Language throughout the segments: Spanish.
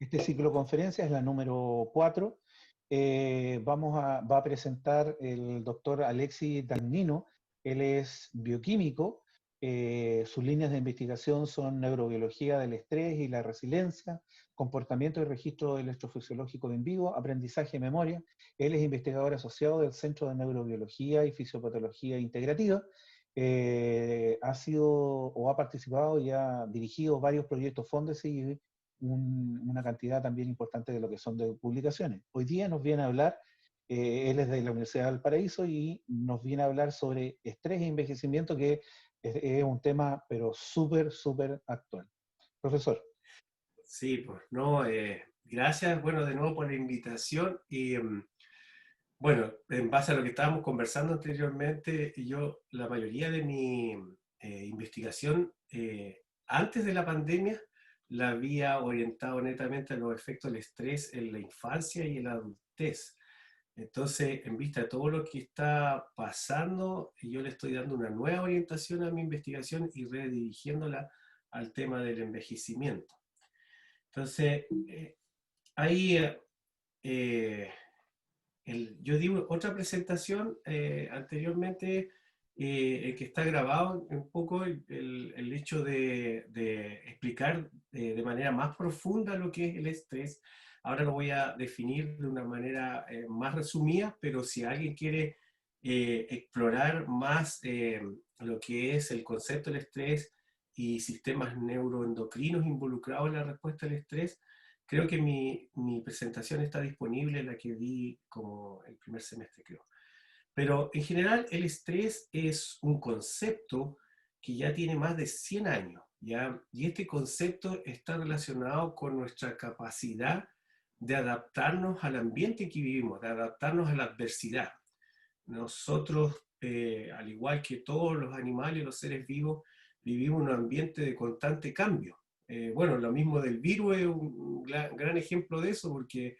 Este ciclo de conferencias es la número 4. Va a presentar el doctor Alexis Dagnino. Él es bioquímico. Sus líneas de investigación son neurobiología del estrés y la resiliencia, comportamiento y registro electrofisiológico en vivo, aprendizaje y memoria. Él es investigador asociado del Centro de Neurobiología y Fisiopatología Integrativa. Ha sido o ha participado y ha dirigido varios proyectos Fondesis y una cantidad también importante de lo que son de publicaciones. Hoy día nos viene a hablar, él es de la Universidad del Paraíso y nos viene a hablar sobre estrés e envejecimiento, que es un tema pero súper actual. Profesor. Sí, pues no, gracias, bueno, de nuevo por la invitación y bueno, en base a lo que estábamos conversando anteriormente, yo la mayoría de mi investigación antes de la pandemia la había orientado netamente a los efectos del estrés en la infancia y en la adultez. Entonces, en vista de todo lo que está pasando, yo le estoy dando una nueva orientación a mi investigación y redirigiéndola al tema del envejecimiento. Entonces, ahí yo di otra presentación anteriormente que está grabado un poco el hecho de explicar de manera más profunda lo que es el estrés. Ahora lo voy a definir de una manera más resumida, pero si alguien quiere explorar más lo que es el concepto del estrés y sistemas neuroendocrinos involucrados en la respuesta al estrés, creo que mi presentación está disponible, la que di como el primer semestre, creo. Pero en general el estrés es un concepto que ya tiene más de 100 años, ¿ya? Y este concepto está relacionado con nuestra capacidad de adaptarnos al ambiente en que vivimos, de adaptarnos a la adversidad. Nosotros, al igual que todos los animales, los seres vivos, vivimos en un ambiente de constante cambio. Bueno, lo mismo del virus es un gran ejemplo de eso, porque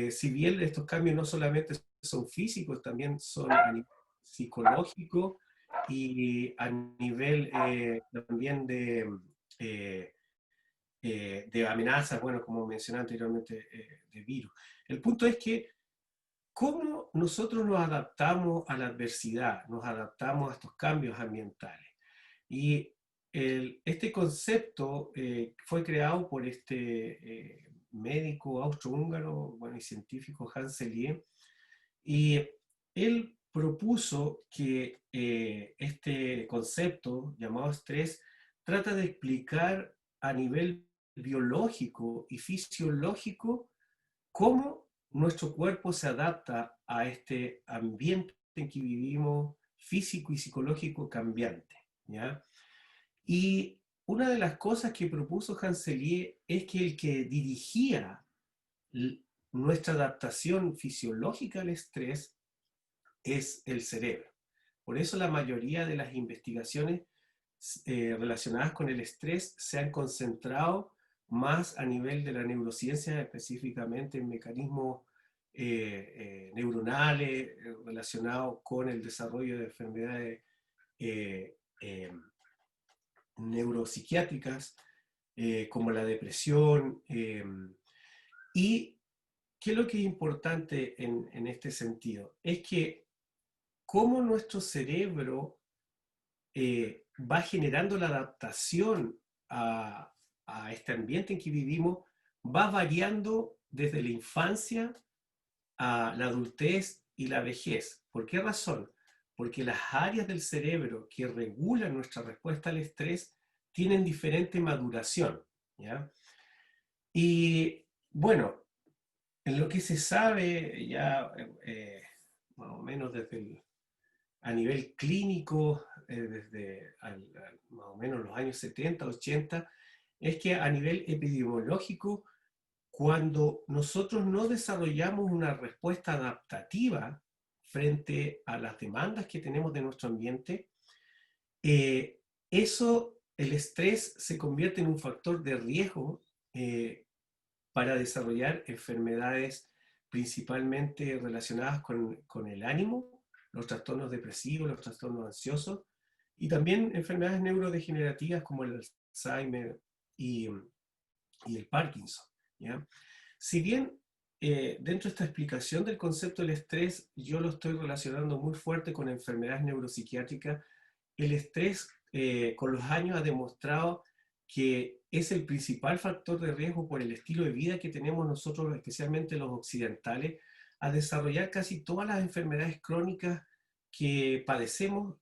si bien estos cambios no solamente son físicos, también son a nivel psicológico y a nivel también eh, de amenazas, bueno, como mencioné anteriormente, de virus. El punto es que cómo nosotros nos adaptamos a la adversidad, nos adaptamos a estos cambios ambientales. Y este concepto fue creado por este médico austrohúngaro, bueno, y científico Hans Selye, y él propuso que este concepto llamado estrés trata de explicar a nivel biológico y fisiológico cómo nuestro cuerpo se adapta a este ambiente en que vivimos, físico y psicológico cambiante, ¿ya? Y una de las cosas que propuso Hanselier es que el que dirigía nuestra adaptación fisiológica al estrés es el cerebro. Por eso la mayoría de las investigaciones relacionadas con el estrés se han concentrado más a nivel de la neurociencia, específicamente en mecanismos neuronales relacionados con el desarrollo de enfermedades eh, eh, neuropsiquiátricas, como la depresión. Y qué es lo que es importante en este sentido, es que cómo nuestro cerebro va generando la adaptación a este ambiente en que vivimos, va variando desde la infancia a la adultez y la vejez. ¿Por qué razón? Porque las áreas del cerebro que regulan nuestra respuesta al estrés tienen diferente maduración, ¿ya? Y bueno, en lo que se sabe ya más o menos a nivel clínico, desde más o menos los años 70, 80, es que a nivel epidemiológico, cuando nosotros no desarrollamos una respuesta adaptativa frente a las demandas que tenemos de nuestro ambiente, el estrés se convierte en un factor de riesgo para desarrollar enfermedades principalmente relacionadas con el ánimo, los trastornos depresivos, los trastornos ansiosos y también enfermedades neurodegenerativas como el Alzheimer y el Parkinson. ¿ya? Si bien dentro de esta explicación del concepto del estrés, yo lo estoy relacionando muy fuerte con enfermedades neuropsiquiátricas, el estrés con los años ha demostrado que es el principal factor de riesgo por el estilo de vida que tenemos nosotros, especialmente los occidentales, a desarrollar casi todas las enfermedades crónicas que padecemos,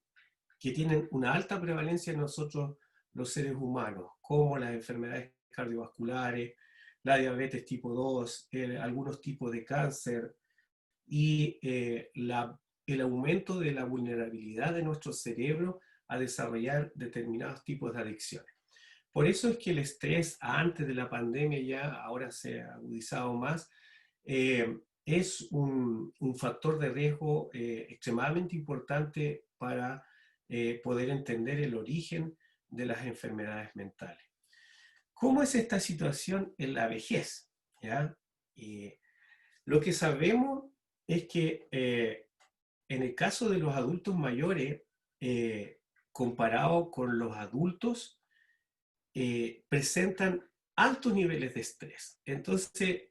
que tienen una alta prevalencia en nosotros los seres humanos, como las enfermedades cardiovasculares, la diabetes tipo 2, algunos tipos de cáncer y el aumento de la vulnerabilidad de nuestro cerebro a desarrollar determinados tipos de adicciones. Por eso es que el estrés antes de la pandemia ya ahora se ha agudizado más, es un factor de riesgo extremadamente importante para poder entender el origen de las enfermedades mentales. ¿Cómo es esta situación en la vejez? ¿Ya? Lo que sabemos es que en el caso de los adultos mayores, comparado con los adultos, presentan altos niveles de estrés. Entonces,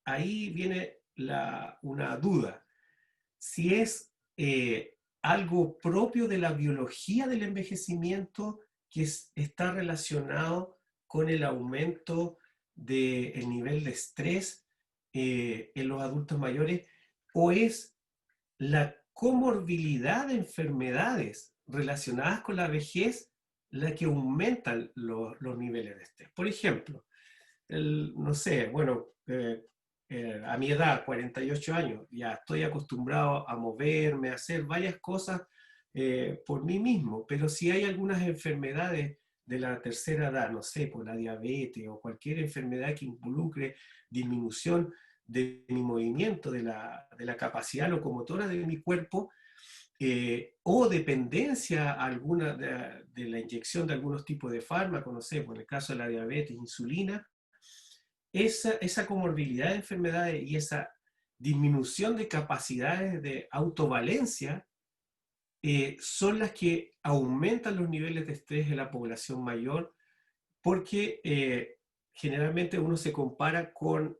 ahí viene una duda. Si es algo propio de la biología del envejecimiento que está relacionado con el aumento del nivel de estrés en los adultos mayores, o es la comorbilidad de enfermedades relacionadas con la vejez la que aumentan los niveles de estrés. Por ejemplo, no sé, bueno, a mi edad, 48 años, ya estoy acostumbrado a moverme, a hacer varias cosas por mí mismo, pero si hay algunas enfermedades de la tercera edad, no sé, por la diabetes o cualquier enfermedad que involucre disminución de mi movimiento, de la capacidad locomotora de mi cuerpo, o dependencia alguna de la inyección de algunos tipos de fármacos, no sé, por el caso de la diabetes, insulina, esa comorbilidad de enfermedades y esa disminución de capacidades de autovalencia son las que aumentan los niveles de estrés en la población mayor, porque generalmente uno se compara con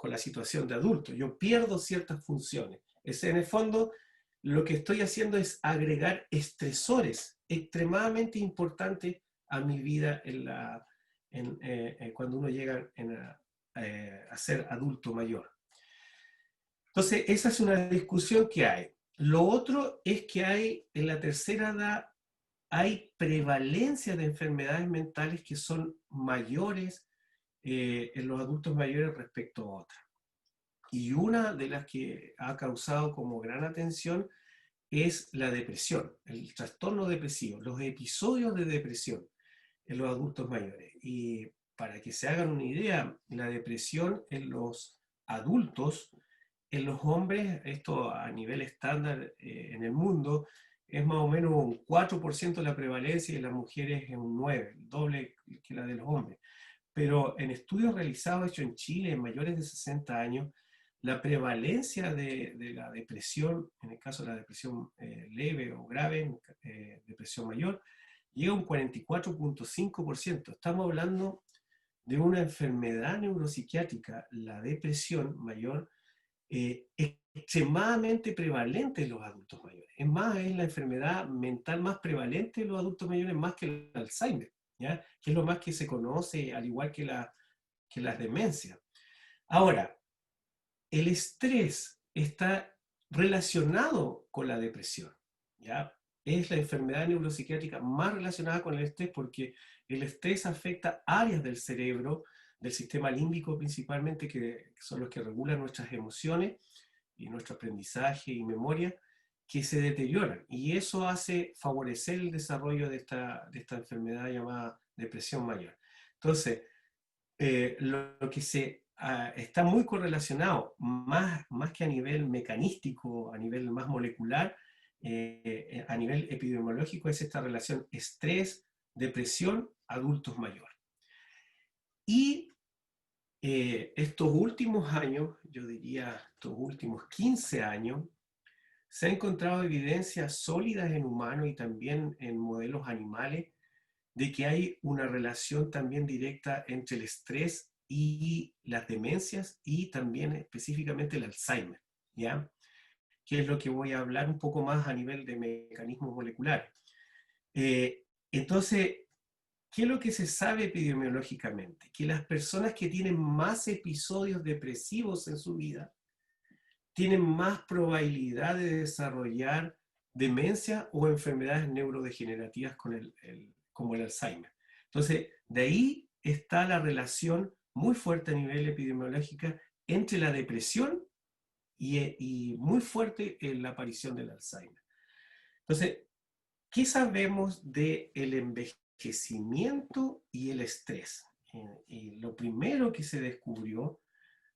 la situación de adulto. Yo pierdo ciertas funciones. En el fondo, lo que estoy haciendo es agregar estresores extremadamente importantes a mi vida cuando uno llega a ser adulto mayor. Entonces, esa es una discusión que hay. Lo otro es que en la tercera edad, hay prevalencia de enfermedades mentales que son mayores en los adultos mayores respecto a otras. Y una de las que ha causado como gran atención es la depresión, el trastorno depresivo, los episodios de depresión en los adultos mayores. Y para que se hagan una idea, la depresión en los adultos, en los hombres, esto a nivel estándar en el mundo, es más o menos un 4% de la prevalencia y en las mujeres es un 9%, el doble que la de los hombres. Pero en estudios realizados hechos en Chile en mayores de 60 años, la prevalencia de la depresión, en el caso de la depresión leve o grave, depresión mayor, llega a un 44,5%. Estamos hablando de una enfermedad neuropsiquiátrica, la depresión mayor, extremadamente prevalente en los adultos mayores. Es más, es la enfermedad mental más prevalente en los adultos mayores, más que el Alzheimer, ¿ya? Que es lo más que se conoce, al igual que las demencias. Ahora, el estrés está relacionado con la depresión, ¿ya? Es la enfermedad neuropsiquiátrica más relacionada con el estrés porque el estrés afecta áreas del cerebro, del sistema límbico principalmente, que son los que regulan nuestras emociones y nuestro aprendizaje y memoria, que se deterioran. Y eso hace favorecer el desarrollo de esta enfermedad llamada depresión mayor. Entonces, lo que está muy correlacionado, más que a nivel mecanístico, a nivel más molecular, a nivel epidemiológico, es esta relación estrés, depresión, adultos mayores. Y estos últimos años, yo diría estos últimos 15 años, se ha encontrado evidencias sólidas en humanos y también en modelos animales de que hay una relación también directa entre el estrés y las demencias y también específicamente el Alzheimer, ¿ya? Que es lo que voy a hablar un poco más a nivel de mecanismos moleculares. Entonces, ¿qué es lo que se sabe epidemiológicamente? Que las personas que tienen más episodios depresivos en su vida tienen más probabilidad de desarrollar demencia o enfermedades neurodegenerativas como el Alzheimer. Entonces, de ahí está la relación muy fuerte a nivel epidemiológico entre la depresión y muy fuerte en la aparición del Alzheimer. Entonces, ¿qué sabemos del envejecimiento y el estrés? Y lo primero que se descubrió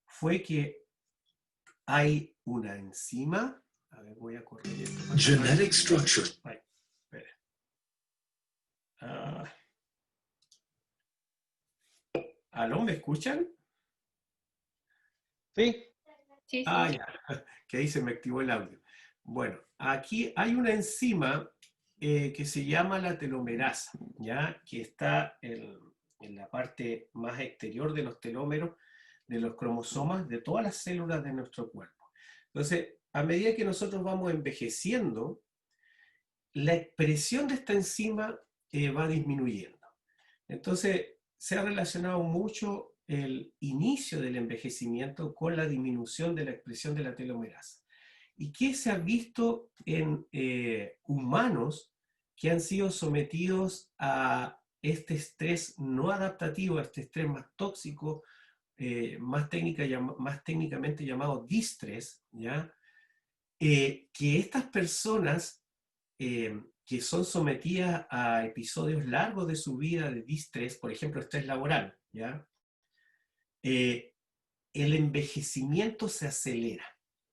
fue que hay una enzima. A ver, voy a correr esto. Genetic structure. Ay, espera. ¿Aló, me escuchan? Sí. Sí, Ah, sí. ya, que ahí se me activó el audio. Bueno, aquí hay una enzima que se llama la telomerasa, ¿ya? Que está en la parte más exterior de los telómeros, de los cromosomas, de todas las células de nuestro cuerpo. Entonces, a medida que nosotros vamos envejeciendo, la expresión de esta enzima va disminuyendo. Entonces, se ha relacionado mucho el inicio del envejecimiento con la disminución de la expresión de la telomerasa. ¿Y qué se ha visto en humanos que han sido sometidos a este estrés no adaptativo, a este estrés más tóxico, más técnicamente llamado distrés, ¿ya? Que estas personas que son sometidas a episodios largos de su vida de distrés, por ejemplo, estrés laboral, ¿ya? El envejecimiento se acelera,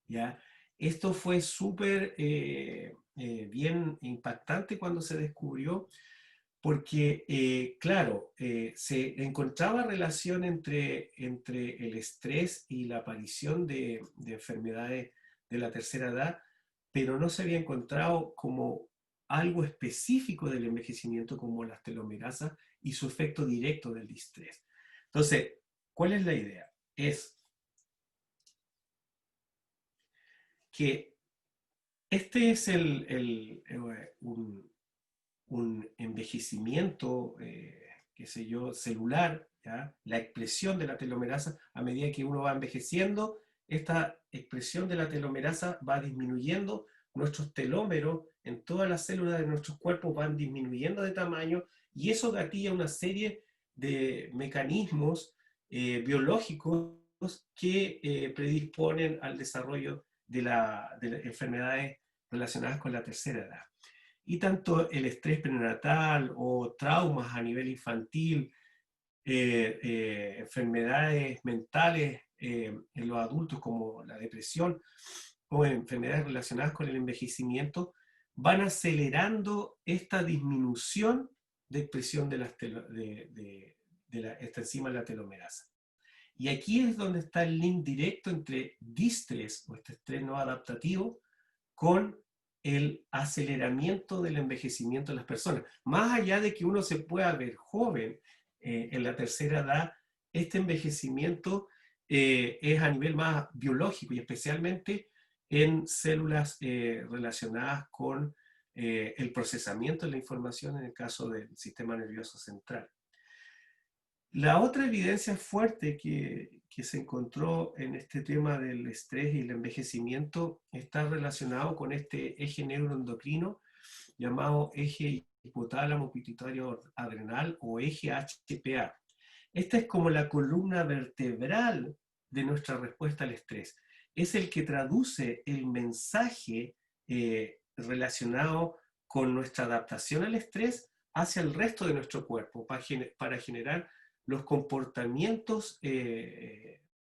¿ya? Esto fue súper bien impactante cuando se descubrió, porque, claro, se encontraba relación entre el estrés y la aparición de enfermedades de la tercera edad, pero no se había encontrado como algo específico del envejecimiento como las telomerasas y su efecto directo del distrés. Entonces, ¿cuál es la idea? Es que este es un envejecimiento, qué sé yo, celular, ¿ya? La expresión de la telomerasa, a medida que uno va envejeciendo, esta expresión de la telomerasa va disminuyendo, nuestros telómeros en todas las células de nuestros cuerpos van disminuyendo de tamaño y eso gatilla una serie de mecanismos biológicos que predisponen al desarrollo de las enfermedades relacionadas con la tercera edad. Y tanto el estrés prenatal o traumas a nivel infantil, enfermedades mentales en los adultos como la depresión o enfermedades relacionadas con el envejecimiento, van acelerando esta disminución de expresión de esta enzima de la telomerasa. Y aquí es donde está el link directo entre distrés o este estrés no adaptativo con el aceleramiento del envejecimiento de las personas. Más allá de que uno se pueda ver joven en la tercera edad, este envejecimiento es a nivel más biológico y especialmente en células relacionadas con el procesamiento de la información en el caso del sistema nervioso central. La otra evidencia fuerte que se encontró en este tema del estrés y el envejecimiento está relacionado con este eje neuroendocrino llamado eje hipotálamo pituitario adrenal o eje HPA. Esta es como la columna vertebral de nuestra respuesta al estrés. Es el que traduce el mensaje relacionado con nuestra adaptación al estrés hacia el resto de nuestro cuerpo para generar los comportamientos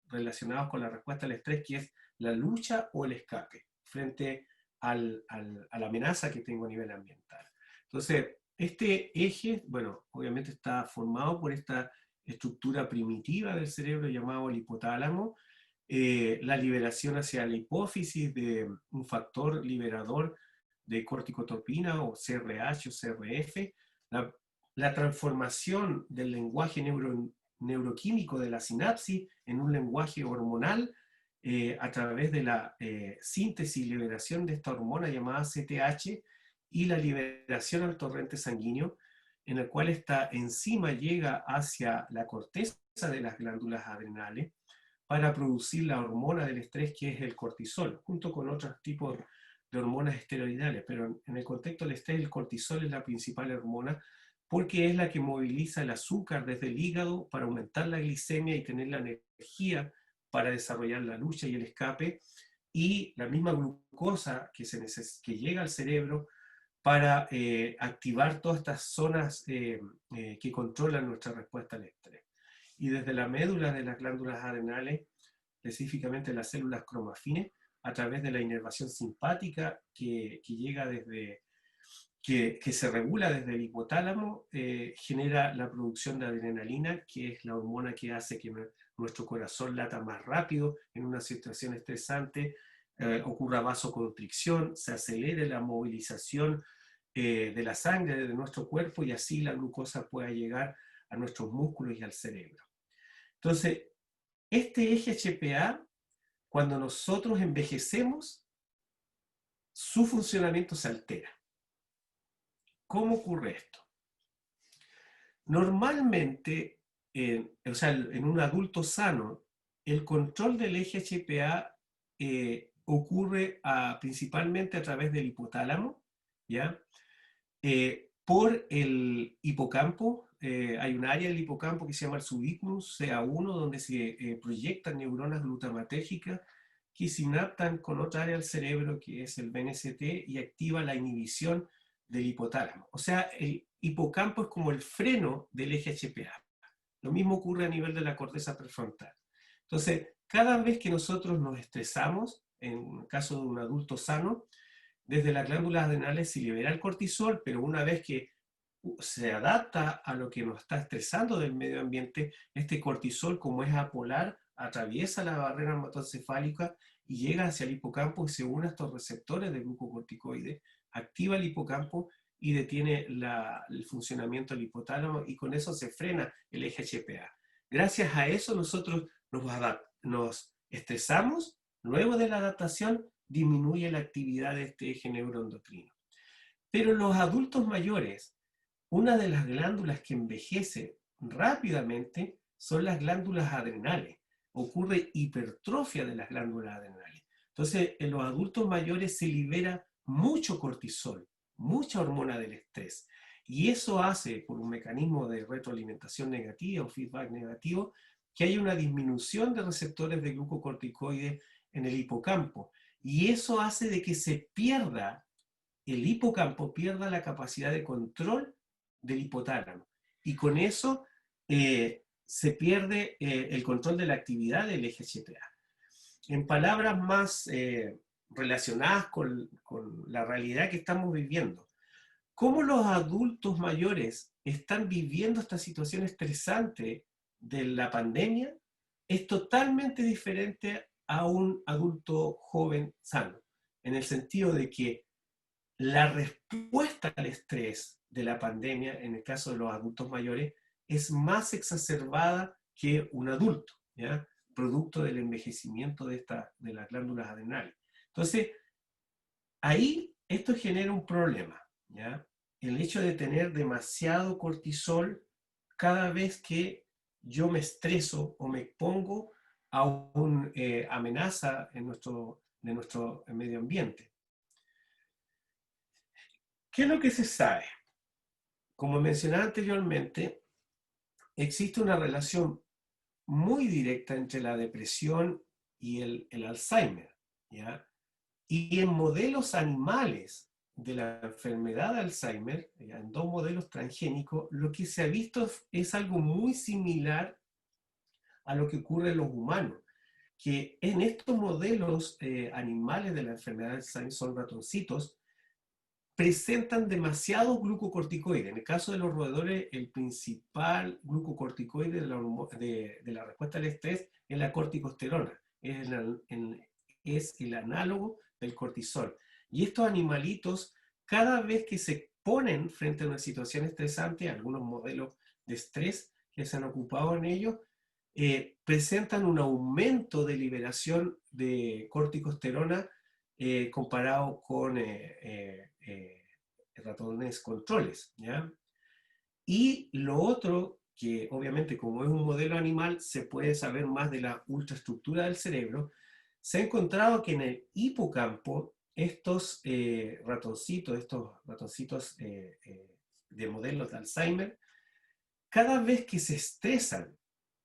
relacionados con la respuesta al estrés, que es la lucha o el escape frente a la amenaza que tengo a nivel ambiental. Entonces, este eje, bueno, obviamente está formado por esta estructura primitiva del cerebro llamado el hipotálamo, la liberación hacia la hipófisis de un factor liberador de corticotropina o CRH o CRF, la transformación del lenguaje neuroquímico de la sinapsis en un lenguaje hormonal a través de la síntesis y liberación de esta hormona llamada CTH y la liberación al torrente sanguíneo, en el cual esta enzima llega hacia la corteza de las glándulas adrenales para producir la hormona del estrés, que es el cortisol, junto con otros tipos de hormonas esteroidales. Pero en el contexto del estrés, el cortisol es la principal hormona porque es la que moviliza el azúcar desde el hígado para aumentar la glicemia y tener la energía para desarrollar la lucha y el escape, y la misma glucosa que llega al cerebro para activar todas estas zonas que controlan nuestra respuesta al estrés. Y desde la médula de las glándulas adrenales, específicamente las células cromafines, a través de la inervación simpática que llega desde, que se regula desde el hipotálamo, genera la producción de adrenalina, que es la hormona que hace que nuestro corazón lata más rápido en una situación estresante, ocurra vasoconstricción, se acelere la movilización de la sangre de nuestro cuerpo y así la glucosa pueda llegar a nuestros músculos y al cerebro. Entonces, este eje HPA, cuando nosotros envejecemos, su funcionamiento se altera. ¿Cómo ocurre esto? Normalmente, en un adulto sano, el control del eje HPA ocurre principalmente a través del hipotálamo, ¿ya? Por el hipocampo. Hay un área del hipocampo que se llama el subignus CA1, donde se proyectan neuronas glutamátérgicas que sinaptan con otra área del cerebro que es el BNCT y activa la inhibición del hipotálamo. O sea, el hipocampo es como el freno del eje HPA. Lo mismo ocurre a nivel de la corteza prefrontal. Entonces, cada vez que nosotros nos estresamos, en el caso de un adulto sano, desde las glándulas adrenales se libera el cortisol, pero una vez que se adapta a lo que nos está estresando del medio ambiente, este cortisol, como es apolar, atraviesa la barrera hematoencefálica y llega hacia el hipocampo y se une a estos receptores de glucocorticoides, activa el hipocampo y detiene el funcionamiento del hipotálamo, y con eso se frena el eje HPA. Gracias a eso nosotros nos estresamos, luego de la adaptación disminuye la actividad de este eje neuroendocrino. Pero en los adultos mayores, una de las glándulas que envejece rápidamente son las glándulas adrenales. Ocurre hipertrofia de las glándulas adrenales. Entonces, en los adultos mayores se libera mucho cortisol, mucha hormona del estrés. Y eso hace, por un mecanismo de retroalimentación negativa o feedback negativo, que haya una disminución de receptores de glucocorticoides en el hipocampo. Y eso hace de que se pierda, el hipocampo pierda la capacidad de control del hipotálamo. Y con eso se pierde el control de la actividad del eje HPA. En palabras más relacionadas con la realidad que estamos viviendo, ¿cómo los adultos mayores están viviendo esta situación estresante de la pandemia? Es totalmente diferente a un adulto joven sano, en el sentido de que la respuesta al estrés de la pandemia, en el caso de los adultos mayores, es más exacerbada que un adulto, ¿ya? Producto del envejecimiento de las glándulas adrenales. Entonces, ahí esto genera un problema, ¿ya? El hecho de tener demasiado cortisol cada vez que yo me estreso o me expongo a una amenaza de nuestro medio ambiente. ¿Qué es lo que se sabe? Como mencionaba anteriormente, existe una relación muy directa entre la depresión y el Alzheimer, ¿ya? Y en modelos animales de la enfermedad de Alzheimer, ¿ya? En 2 modelos transgénicos, lo que se ha visto es algo muy similar a lo que ocurre en los humanos, que en estos modelos animales de la enfermedad de Alzheimer, son ratoncitos, presentan demasiados glucocorticoides. En el caso de los roedores, el principal glucocorticoide de la respuesta al estrés es la corticosterona, es el análogo del cortisol. Y estos animalitos, cada vez que se ponen frente a una situación estresante, algunos modelos de estrés, que se han ocupado en ello, presentan un aumento de liberación de corticosterona comparado con ratones controles, ¿ya? Y lo otro, que obviamente como es un modelo animal, se puede saber más de la ultraestructura del cerebro, se ha encontrado que en el hipocampo estos ratoncitos de modelos de Alzheimer, cada vez que se estresan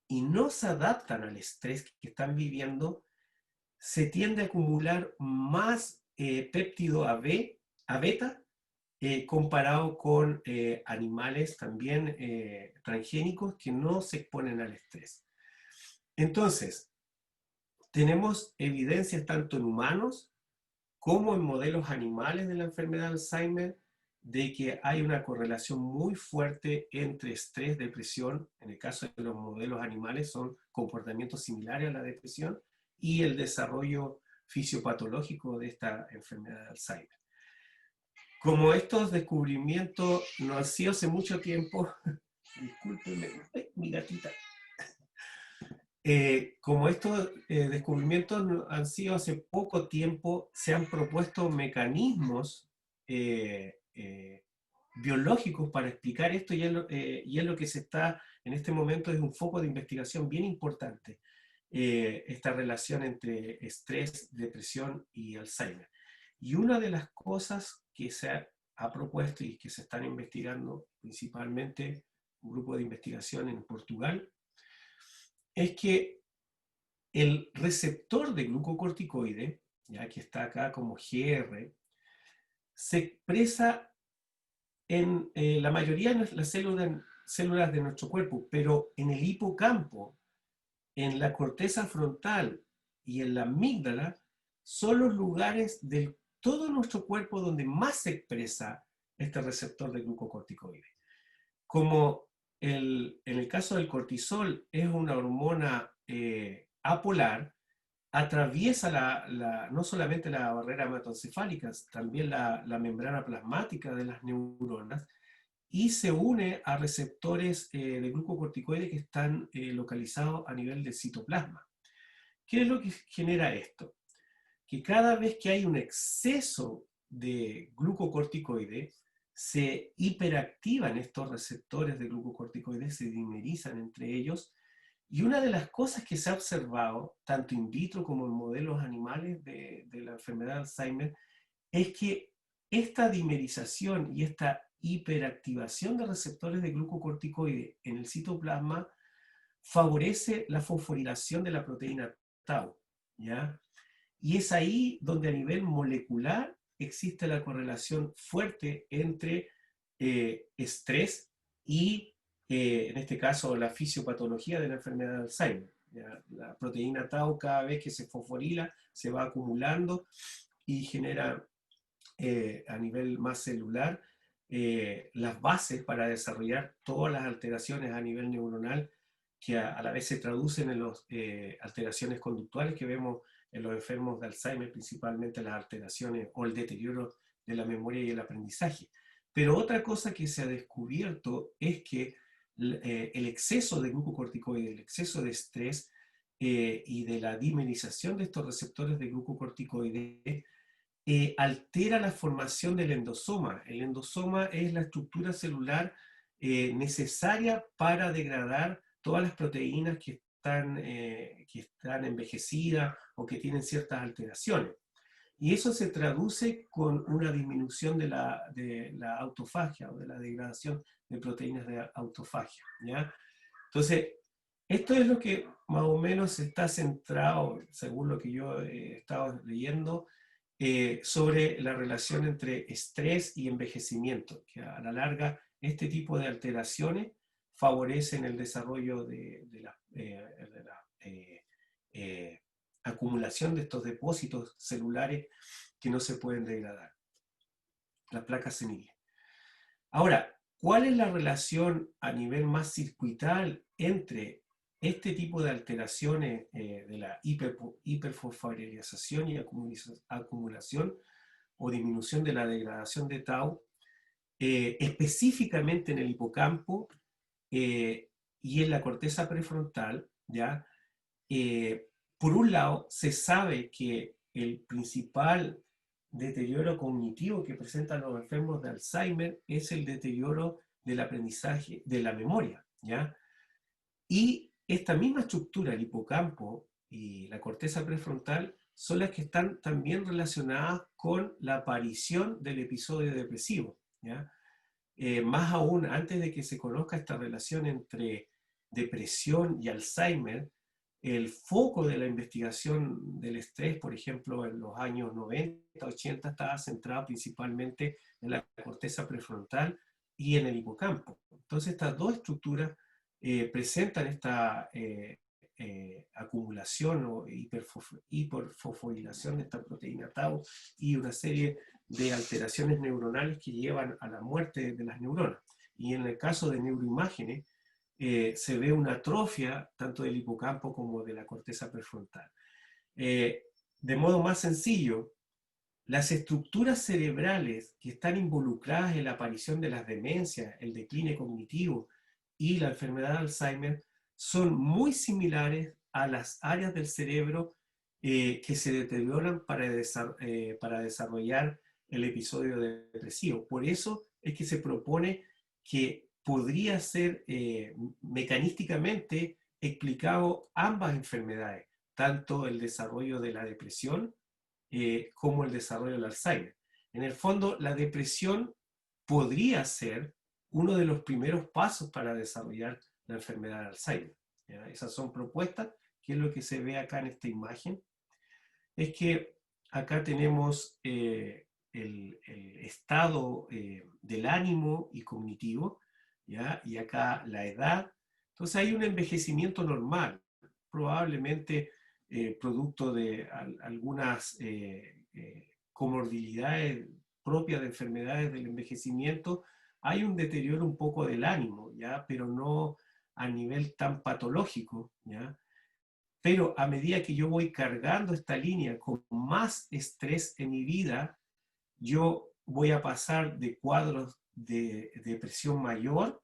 y no se adaptan al estrés que están viviendo, se tiende a acumular más péptido A beta, comparado con animales también transgénicos que no se exponen al estrés. Entonces, tenemos evidencias tanto en humanos como en modelos animales de la enfermedad de Alzheimer de que hay una correlación muy fuerte entre estrés, depresión, en el caso de los modelos animales son comportamientos similares a la depresión, y el desarrollo fisiopatológico de esta enfermedad de Alzheimer. Como estos descubrimientos no han sido hace mucho tiempo, discúlpenme, mi gatita, como estos descubrimientos han sido hace poco tiempo, se han propuesto mecanismos biológicos para explicar esto y es lo que se está, en este momento es un foco de investigación bien importante, esta relación entre estrés, depresión y Alzheimer. Y una de las cosas que se ha propuesto y que se están investigando, principalmente un grupo de investigación en Portugal, es que el receptor de glucocorticoide, ya que está acá como GR, se expresa en la mayoría de las células de nuestro cuerpo, pero en el hipocampo, en la corteza frontal y en la amígdala, son los lugares de todo nuestro cuerpo donde más se expresa este receptor de glucocorticoide. Como en el caso del cortisol es una hormona apolar, atraviesa no solamente la barrera hematoencefálica, también la membrana plasmática de las neuronas y se une a receptores de glucocorticoides que están localizados a nivel del citoplasma. ¿Qué es lo que genera esto? Que cada vez que hay un exceso de glucocorticoide, se hiperactivan estos receptores de glucocorticoides, se dimerizan entre ellos, y una de las cosas que se ha observado, tanto in vitro como en modelos animales de la enfermedad de Alzheimer, es que esta dimerización y esta hiperactivación de receptores de glucocorticoide en el citoplasma favorece la fosforilación de la proteína tau, ¿ya? Y es ahí donde a nivel molecular existe la correlación fuerte entre estrés y, en este caso, la fisiopatología de la enfermedad de Alzheimer. ¿Ya? La proteína tau, cada vez que se fosforila, se va acumulando y genera a nivel más celular las bases para desarrollar todas las alteraciones a nivel neuronal que a la vez se traducen en las alteraciones conductuales que vemos en los enfermos de Alzheimer, principalmente las alteraciones o el deterioro de la memoria y el aprendizaje. Pero otra cosa que se ha descubierto es que el exceso de glucocorticoides, el exceso de estrés y de la dimerización de estos receptores de glucocorticoides altera la formación del endosoma. El endosoma es la estructura celular necesaria para degradar todas las proteínas que están envejecidas o que tienen ciertas alteraciones. Y eso se traduce con una disminución de la autofagia o de la degradación de proteínas de autofagia, ¿ya? Entonces, esto es lo que más o menos está centrado, según lo que yo he estado leyendo, sobre la relación entre estrés y envejecimiento, que a la larga este tipo de alteraciones favorecen el desarrollo de la acumulación de estos depósitos celulares que no se pueden degradar, las placas senilias. Ahora, ¿cuál es la relación a nivel más circuital entre este tipo de alteraciones de la hiperfosforilización y acumulación o disminución de la degradación de tau, específicamente en el hipocampo, y en la corteza prefrontal, ¿ya? Por un lado, se sabe que el principal deterioro cognitivo que presentan los enfermos de Alzheimer es el deterioro del aprendizaje, de la memoria, ¿ya? Y esta misma estructura, el hipocampo y la corteza prefrontal, son las que están también relacionadas con la aparición del episodio depresivo, ¿ya? Más aún, antes de que se conozca esta relación entre depresión y Alzheimer, el foco de la investigación del estrés, por ejemplo, en los años 90, 80, estaba centrado principalmente en la corteza prefrontal y en el hipocampo. Entonces, estas dos estructuras presentan esta acumulación o hiperfosforilación de esta proteína tau y una serie de alteraciones neuronales que llevan a la muerte de las neuronas. Y en el caso de neuroimágenes, se ve una atrofia tanto del hipocampo como de la corteza prefrontal. De modo más sencillo, las estructuras cerebrales que están involucradas en la aparición de las demencias, el decline cognitivo y la enfermedad de Alzheimer son muy similares a las áreas del cerebro que se deterioran para desarrollar el episodio depresivo. Por eso es que se propone que podría ser mecanísticamente explicado ambas enfermedades, tanto el desarrollo de la depresión como el desarrollo del Alzheimer. En el fondo, la depresión podría ser uno de los primeros pasos para desarrollar la enfermedad de Alzheimer. ¿Ya? Esas son propuestas, que es lo que se ve acá en esta imagen. Es que acá tenemos el estado del ánimo y cognitivo, ¿ya? Y acá la edad. Entonces hay un envejecimiento normal, probablemente producto de algunas comorbilidades propias de enfermedades del envejecimiento. Hay un deterioro un poco del ánimo, ¿ya? Pero no a nivel tan patológico, ¿ya? Pero a medida que yo voy cargando esta línea con más estrés en mi vida, yo voy a pasar de cuadros de depresión mayor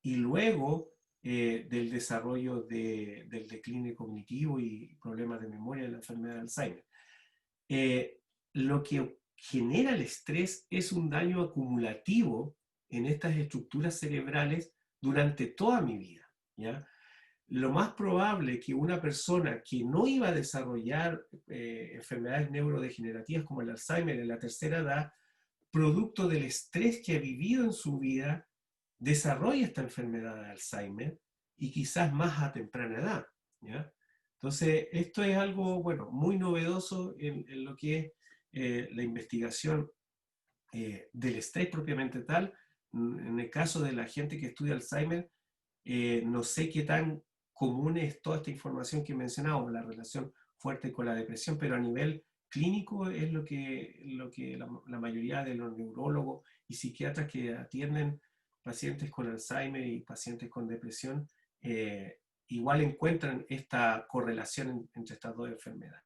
y luego del desarrollo del decline cognitivo y problemas de memoria de la enfermedad de Alzheimer. Lo que genera el estrés es un daño acumulativo en estas estructuras cerebrales durante toda mi vida, ¿ya? Lo más probable es que una persona que no iba a desarrollar enfermedades neurodegenerativas como el Alzheimer en la tercera edad, producto del estrés que ha vivido en su vida, desarrolla esta enfermedad de Alzheimer y quizás más a temprana edad, ¿ya? Entonces, esto es algo, bueno, muy novedoso en lo que es la investigación del estrés propiamente tal. En el caso de la gente que estudia Alzheimer, no sé qué tan común es toda esta información que mencionamos, la relación fuerte con la depresión, pero a nivel clínico es lo que la mayoría de los neurólogos y psiquiatras que atienden pacientes con Alzheimer y pacientes con depresión, igual encuentran esta correlación entre estas dos enfermedades.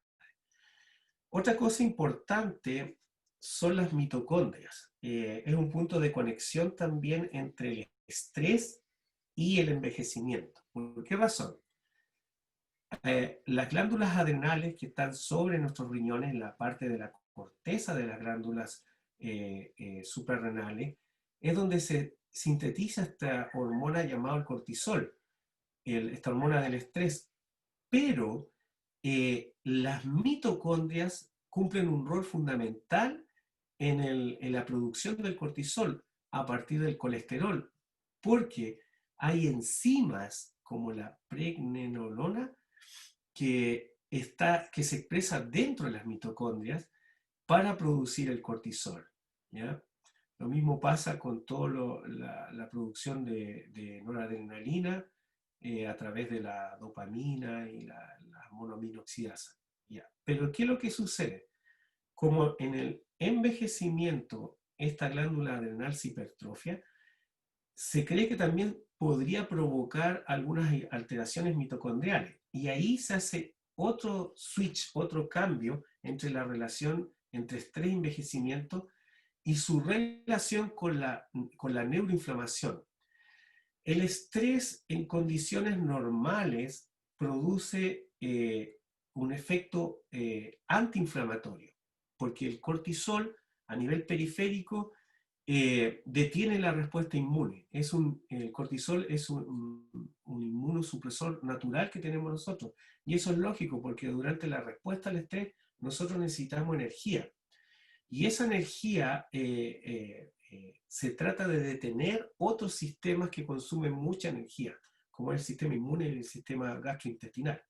Otra cosa importante son las mitocondrias. Es un punto de conexión también entre el estrés y el envejecimiento. ¿Por qué razón? Las glándulas adrenales que están sobre nuestros riñones, en la parte de la corteza de las glándulas suprarrenales, es donde se sintetiza esta hormona llamada el cortisol, esta hormona del estrés. Pero las mitocondrias cumplen un rol fundamental en la producción del cortisol a partir del colesterol, porque hay enzimas como la pregnenolona que se expresa dentro de las mitocondrias para producir el cortisol, ¿ya? Lo mismo pasa con toda la producción de noradrenalina a través de la dopamina y la monoaminoxidasa, ¿ya? Pero ¿qué es lo que sucede? Como en el envejecimiento esta glándula adrenal se hipertrofia, se cree que también podría provocar algunas alteraciones mitocondriales. Y ahí se hace otro switch, otro cambio entre la relación entre estrés y envejecimiento y su relación con la neuroinflamación. El estrés en condiciones normales produce un efecto antiinflamatorio, porque el cortisol a nivel periférico detiene la respuesta inmune. El cortisol es un inmunosupresor natural que tenemos nosotros. Y eso es lógico, porque durante la respuesta al estrés nosotros necesitamos energía. Y esa energía se trata de detener otros sistemas que consumen mucha energía, como el sistema inmune y el sistema gastrointestinal.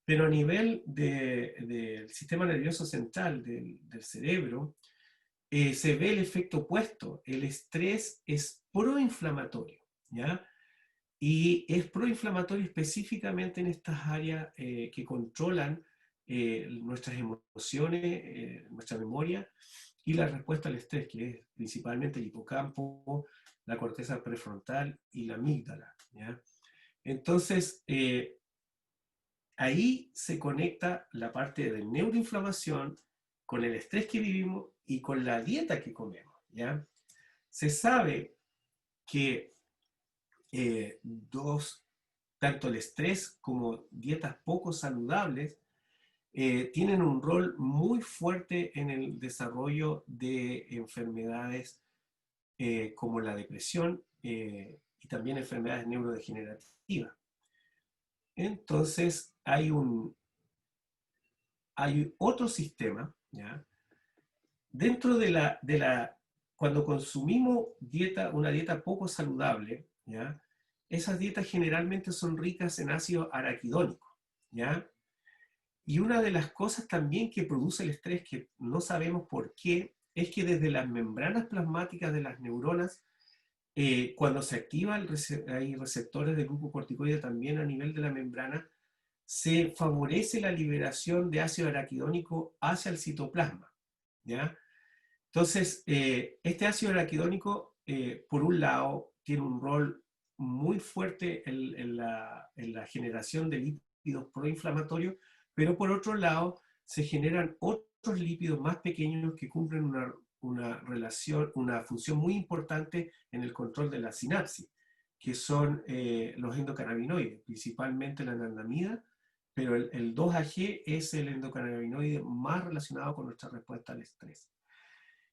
Pero a nivel del sistema nervioso central, del cerebro, se ve el efecto opuesto. El estrés es proinflamatorio, ¿ya? Y es proinflamatorio específicamente en estas áreas que controlan nuestras emociones, nuestra memoria y la respuesta al estrés, que es principalmente el hipocampo, la corteza prefrontal y la amígdala, ¿ya? Entonces, ahí se conecta la parte de neuroinflamación con el estrés que vivimos y con la dieta que comemos, ¿ya? Se sabe que tanto el estrés como dietas poco saludables tienen un rol muy fuerte en el desarrollo de enfermedades como la depresión y también enfermedades neurodegenerativas. Entonces, hay otro sistema, ¿ya? Dentro cuando consumimos una dieta poco saludable, ¿ya? Esas dietas generalmente son ricas en ácido araquidónico, ¿ya? Y una de las cosas también que produce el estrés, que no sabemos por qué, es que desde las membranas plasmáticas de las neuronas, cuando se activa hay receptores de glucocorticoide también a nivel de la membrana, se favorece la liberación de ácido araquidónico hacia el citoplasma, ¿ya? Entonces, este ácido araquidónico, por un lado, tiene un rol muy fuerte en la generación de lípidos proinflamatorios, pero por otro lado, se generan otros lípidos más pequeños que cumplen una función muy importante en el control de la sinapsis, que son los endocannabinoides, principalmente la anandamida, pero el 2-AG es el endocannabinoide más relacionado con nuestra respuesta al estrés.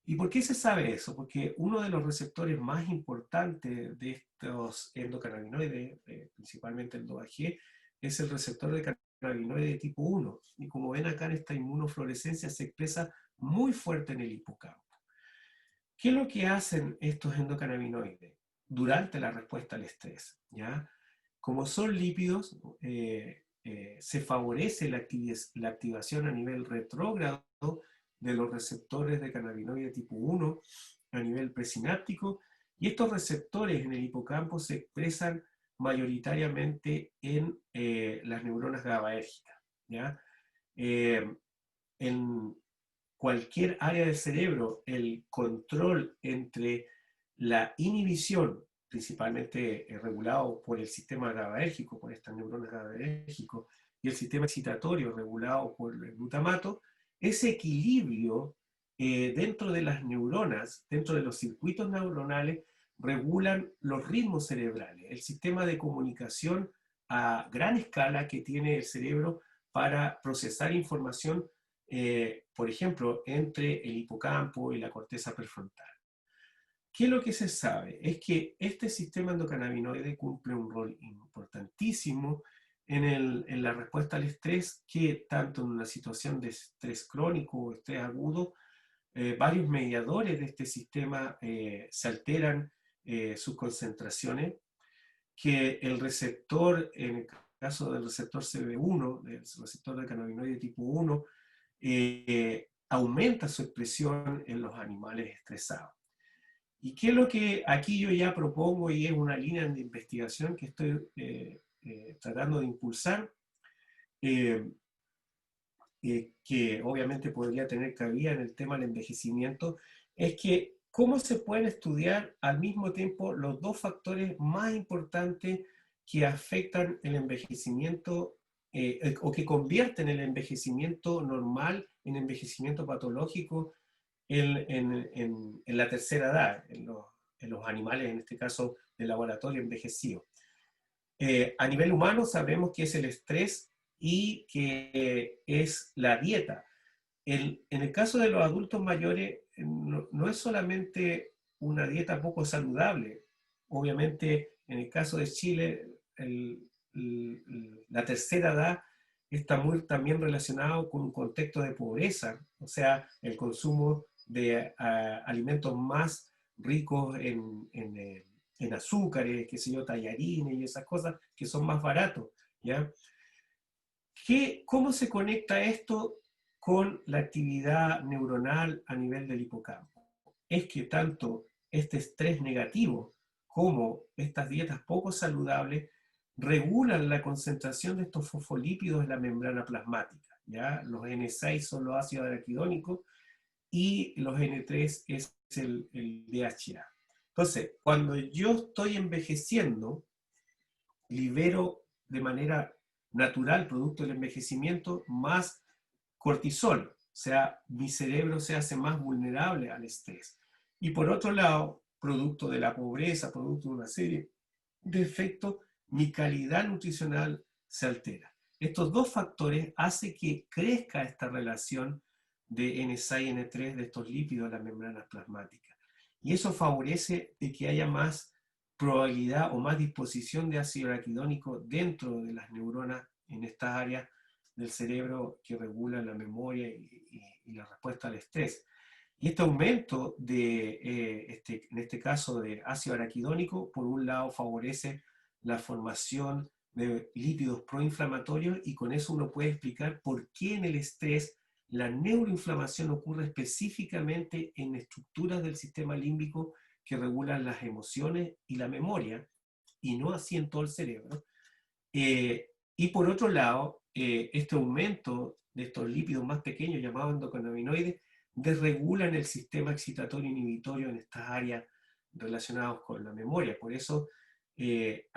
¿Y por qué se sabe eso? Porque uno de los receptores más importantes de estos endocannabinoides, principalmente el 2-AG, es el receptor de cannabinoide de tipo 1. Y como ven acá en esta inmunofluorescencia se expresa muy fuerte en el hipocampo. ¿Qué es lo que hacen estos endocannabinoides durante la respuesta al estrés? ¿Ya? Como son lípidos, se favorece la activación a nivel retrógrado de los receptores de cannabinoide tipo 1 a nivel presináptico, y estos receptores en el hipocampo se expresan mayoritariamente en las neuronas GABAérgicas, ¿ya? En cualquier área del cerebro, el control entre la inhibición, principalmente regulado por el sistema GABAérgico, por estas neuronas GABAérgicos, y el sistema excitatorio regulado por el glutamato, ese equilibrio dentro de las neuronas, dentro de los circuitos neuronales, regulan los ritmos cerebrales, el sistema de comunicación a gran escala que tiene el cerebro para procesar información, por ejemplo, entre el hipocampo y la corteza prefrontal. ¿Qué es lo que se sabe? Es que este sistema endocannabinoide cumple un rol importantísimo en la respuesta al estrés, que tanto en una situación de estrés crónico o estrés agudo, varios mediadores de este sistema se alteran sus concentraciones, que el receptor, en el caso del receptor CB1, del receptor de cannabinoide tipo 1, aumenta su expresión en los animales estresados. ¿Y qué es lo que aquí yo ya propongo y es una línea de investigación que estoy tratando de impulsar, que obviamente podría tener cabida en el tema del envejecimiento, es que cómo se pueden estudiar al mismo tiempo los dos factores más importantes que afectan el envejecimiento o que convierten el envejecimiento normal en envejecimiento patológico en la tercera edad, los animales, en este caso de laboratorio envejecidos. A nivel humano sabemos que es el estrés y que es la dieta. En el caso de los adultos mayores, no es solamente una dieta poco saludable. Obviamente, en el caso de Chile, la tercera edad está muy también relacionado con un contexto de pobreza, o sea, el consumo de alimentos más ricos en azúcares, qué sé yo, tallarines y esas cosas que son más baratos, ¿ya? ¿Cómo se conecta esto con la actividad neuronal a nivel del hipocampo? Es que tanto este estrés negativo como estas dietas poco saludables regulan la concentración de estos fosfolípidos en la membrana plasmática, ¿ya? Los N6 son los ácidos araquidónicos y los N3 es el DHA. Entonces, cuando yo estoy envejeciendo, libero de manera natural, producto del envejecimiento, más cortisol, o sea, mi cerebro se hace más vulnerable al estrés. Y por otro lado, producto de la pobreza, producto de una serie de efectos, mi calidad nutricional se altera. Estos dos factores hacen que crezca esta relación de N6 y N3 de estos lípidos de las membranas plasmáticas. Y eso favorece de que haya más probabilidad o más disposición de ácido araquidónico dentro de las neuronas en estas áreas del cerebro que regulan la memoria y la respuesta al estrés. Y este aumento en este caso de ácido araquidónico, por un lado favorece la formación de lípidos proinflamatorios y con eso uno puede explicar por qué en el estrés la neuroinflamación ocurre específicamente en estructuras del sistema límbico que regulan las emociones y la memoria, y no así en todo el cerebro. Y por otro lado, este aumento de estos lípidos más pequeños, llamados endocannabinoides, desregulan el sistema excitatorio inhibitorio en estas áreas relacionadas con la memoria. Por eso se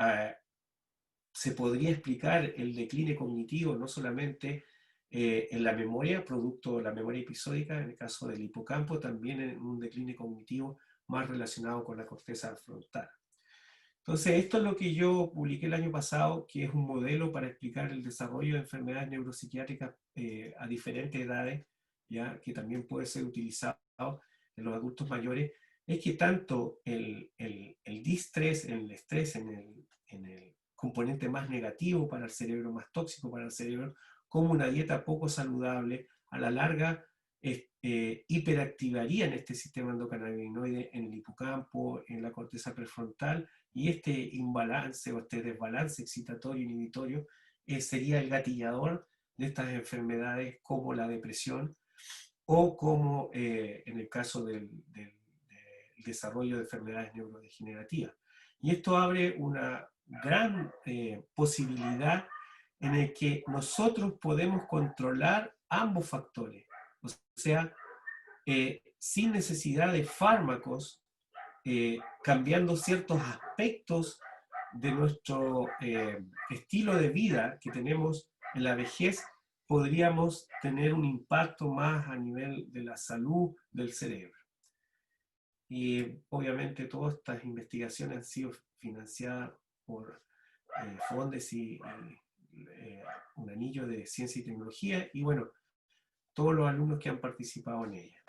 podría explicar el decline cognitivo no solamente en la memoria, producto de la memoria episódica, en el caso del hipocampo, también en un decline cognitivo más relacionado con la corteza frontal. Entonces, esto es lo que yo publiqué el año pasado, que es un modelo para explicar el desarrollo de enfermedades neuropsiquiátricas a diferentes edades, ¿ya? Que también puede ser utilizado en los adultos mayores. Es que tanto el distrés, el estrés en el componente más negativo para el cerebro, más tóxico para el cerebro, como una dieta poco saludable, a la larga hiperactivarían este sistema endocannabinoide en el hipocampo, en la corteza prefrontal, y este imbalance o este desbalance excitatorio inhibitorio sería el gatillador de estas enfermedades como la depresión o como en el caso del desarrollo de enfermedades neurodegenerativas. Y esto abre una gran posibilidad en el que nosotros podemos controlar ambos factores. O sea, sin necesidad de fármacos, cambiando ciertos aspectos de nuestro estilo de vida que tenemos en la vejez, podríamos tener un impacto más a nivel de la salud del cerebro. Y obviamente todas estas investigaciones han sido financiadas por Fondes y un anillo de ciencia y tecnología, y bueno, todos los alumnos que han participado en ella.